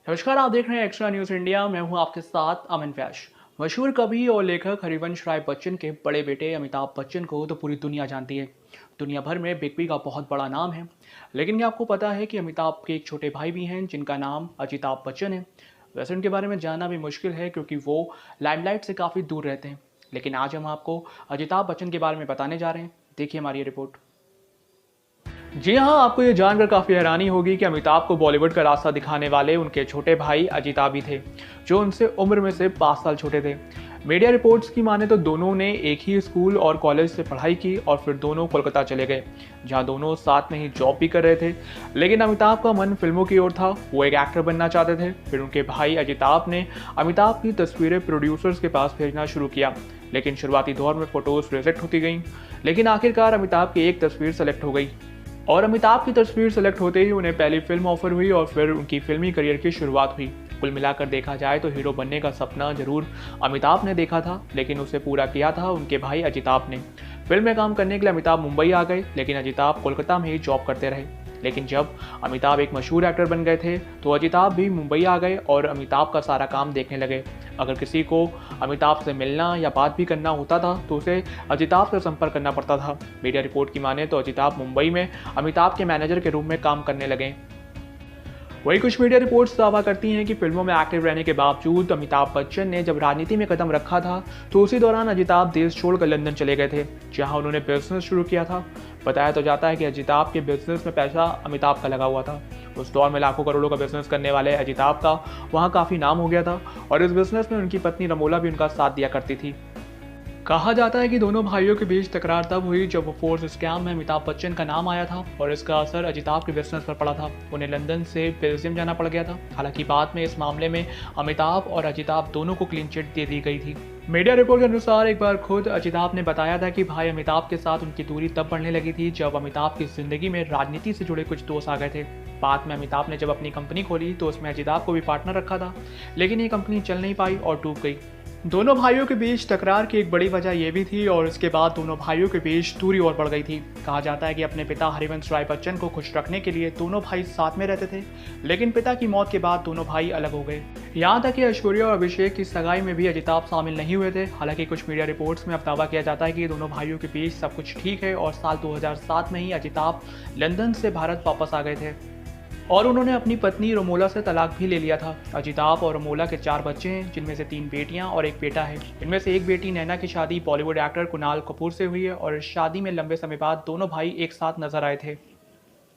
नमस्कार, आप देख रहे हैं एक्स्ट्रा न्यूज़ इंडिया। मैं हूं आपके साथ अमन वैश। मशहूर कवि और लेखक हरिवंश राय बच्चन के बड़े बेटे अमिताभ बच्चन को तो पूरी दुनिया जानती है। दुनिया भर में बिग बी का बहुत बड़ा नाम है। लेकिन क्या आपको पता है कि अमिताभ के एक छोटे भाई भी हैं जिनका नाम अजिताभ बच्चन है। वैसे उनके बारे में जानना भी मुश्किल है क्योंकि वो लाइमलाइट से काफ़ी दूर रहते हैं। लेकिन आज हम आपको अजिताभ बच्चन के बारे में बताने जा रहे हैं। देखिए हमारी ये रिपोर्ट। जी हाँ, आपको ये जानकर काफ़ी हैरानी होगी कि अमिताभ को बॉलीवुड का रास्ता दिखाने वाले उनके छोटे भाई अजिताभ भी थे, जो उनसे उम्र में से 5 साल छोटे थे। मीडिया रिपोर्ट्स की माने तो दोनों ने एक ही स्कूल और कॉलेज से पढ़ाई की और फिर दोनों कोलकाता चले गए, जहाँ दोनों साथ में ही जॉब भी कर रहे थे। लेकिन अमिताभ का मन फिल्मों की ओर था, वो एक एक्टर बनना चाहते थे। फिर उनके भाई अजिताभ ने अमिताभ की तस्वीरें प्रोड्यूसर्स के पास भेजना शुरू किया, लेकिन शुरुआती दौर में फोटोज रिजेक्ट होती गईं। लेकिन आखिरकार अमिताभ की एक तस्वीर सेलेक्ट हो गई और अमिताभ की तस्वीर सेलेक्ट होते ही उन्हें पहली फिल्म ऑफर हुई और फिर उनकी फिल्मी करियर की शुरुआत हुई। कुल मिलाकर देखा जाए तो हीरो बनने का सपना जरूर अमिताभ ने देखा था, लेकिन उसे पूरा किया था उनके भाई अजिताभ ने। फिल्म में काम करने के लिए अमिताभ मुंबई आ गए, लेकिन अजिताभ कोलकाता में ही जॉब करते रहे। लेकिन जब अमिताभ एक मशहूर एक्टर बन गए थे तो अजिताभ भी मुंबई आ गए और अमिताभ का सारा काम देखने लगे। अगर किसी को अमिताभ से मिलना या बात भी करना होता था तो उसे अजिताभ से संपर्क करना पड़ता था। मीडिया रिपोर्ट की माने तो अजिताभ मुंबई में अमिताभ के मैनेजर के रूप में काम करने लगे। वही कुछ मीडिया रिपोर्ट्स दावा करती हैं कि फिल्मों में एक्टिव रहने के बावजूद अमिताभ बच्चन ने जब राजनीति में कदम रखा था तो उसी दौरान अजिताभ देश छोड़कर लंदन चले गए थे, जहां उन्होंने बिजनेस शुरू किया था। बताया तो जाता है कि अजिताभ के बिजनेस में पैसा अमिताभ का लगा हुआ था। उस दौर में लाखों करोड़ों का बिजनेस करने वाले अजिताभ का वहाँ काफ़ी नाम हो गया था और इस बिजनेस में उनकी पत्नी रमोला भी उनका साथ दिया करती थी। कहा जाता है कि दोनों भाइयों के बीच तकरार तब हुई जब वो फोर्स स्कैम में अमिताभ बच्चन का नाम आया था और इसका असर अजिताभ के बिजनेस पर पड़ा था। उन्हें लंदन से बेल्जियम जाना पड़ गया था। हालांकि बाद में इस मामले में अमिताभ और अजिताभ दोनों को क्लीन चिट दे दी गई थी। मीडिया रिपोर्ट के अनुसार एक बार खुद अजिताभ ने बताया था कि भाई अमिताभ के साथ उनकी दूरी तब बढ़ने लगी थी जब अमिताभ की जिंदगी में राजनीति से जुड़े कुछ दोस्त आ गए थे। बाद में अमिताभ ने जब अपनी कंपनी खोली तो उसमें अजिताभ को भी पार्टनर रखा था, लेकिन ये कंपनी चल नहीं पाई और डूब गई। दोनों भाइयों के बीच तकरार की एक बड़ी वजह यह भी थी और इसके बाद दोनों भाइयों के बीच दूरी और बढ़ गई थी। कहा जाता है कि अपने पिता हरिवंश राय बच्चन को खुश रखने के लिए दोनों भाई साथ में रहते थे, लेकिन पिता की मौत के बाद दोनों भाई अलग हो गए। यहाँ तक कि ऐश्वर्या और अभिषेक की सगाई में भी अजिताभ शामिल नहीं हुए थे। हालांकि कुछ मीडिया रिपोर्ट्स में अब दावा किया जाता है कि दोनों भाइयों के बीच सब कुछ ठीक है और साल 2007 में ही अजिताभ लंदन से भारत वापस आ गए थे और उन्होंने अपनी पत्नी रमोला से तलाक भी ले लिया था। अजिताभ और रमोला के 4 बच्चे हैं, जिनमें से 3 बेटियां और 1 बेटा है। इनमें से एक बेटी नैना की शादी बॉलीवुड एक्टर कुणाल कपूर से हुई है और इस शादी में लंबे समय बाद दोनों भाई एक साथ नजर आए थे।